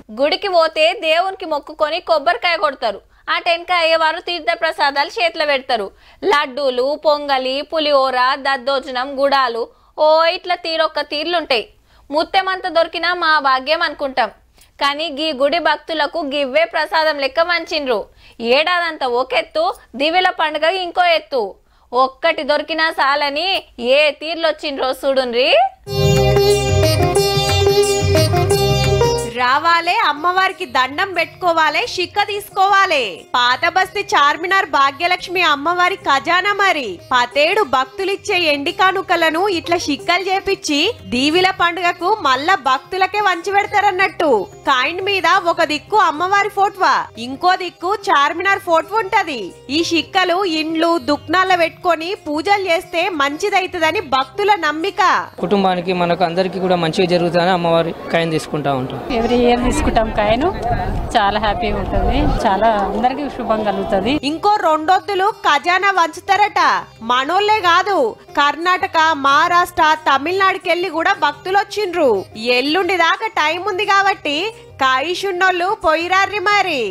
గుడికి పోతే దేవునికి మొక్కుకొని కొబ్బరికాయ కొడతారు. ఆ టెంకాయ అయ్యేవారు తీర్థ ప్రసాదాలు చేతిలో పెడతారు. లడ్డూలు, పొంగలి, పులిహోర, దద్దోజనం, గుడాలు ఇట్లా తీరొక్క తీర్లుంటాయి. ముత్తెమంత దొరికినా మా భాగ్యం అనుకుంటాం. కానీ గీ గుడి భక్తులకు గివ్వే ప్రసాదం లెక్క వంచిండ్రు. ఏడాదంతా ఒకెత్తు, దివిల పండుగ ఇంకో ఎత్తు. ఒక్కటి దొరికినా సాలని ఏ తీర్లొచ్చిండ్రో చూడుండ్రి. రావాలే, అమ్మవారికి దండం పెట్టుకోవాలి, షిక్క తీసుకోవాలి. పాత బస్తీ చార్మినార్ భాగ్యలక్ష్మి అమ్మవారి ఖజానా మరి. పతేడు భక్తులిచ్చే ఎండి కానుకలను ఇట్లా షిక్కలు చేపిచ్చి దీవిల పండుగకు మళ్ళా భక్తులకే వంచి పెడతారన్నట్టు. కాయిన్ మీద ఒక దిక్కు అమ్మవారి ఫోటోవా, ఇంకో దిక్కు చార్మినార్ ఫోటో ఉంటది. ఈ షిక్కలు ఇండ్లు దుక్నాల పెట్టుకొని పూజలు చేస్తే మంచిదైతదని భక్తుల నమ్మిక. కుటుంబానికి మనకు అందరికి కూడా మంచిగా జరుగుతుందని అమ్మవారి కాయిన్ తీసుకుంటా ఉంటాం. ఎవ్రీ ఇయర్ తీసుకుంటాం కాయను. చాలా హ్యాపీగా ఉంటుంది, చాలా అందరికి శుభం కలుగుతుంది. ఇంకో రెండొద్దులు ఖజానా వంచుతారట. మనోళ్లే కాదు, కర్ణాటక, మహారాష్ట్ర, తమిళనాడుకెళ్ళి కూడా భక్తులు వచ్చిండ్రు. ఎల్లుండి దాకా టైం ఉంది కాబట్టి కాయిషున్నోళ్ళు పోయిరార్రి మరి.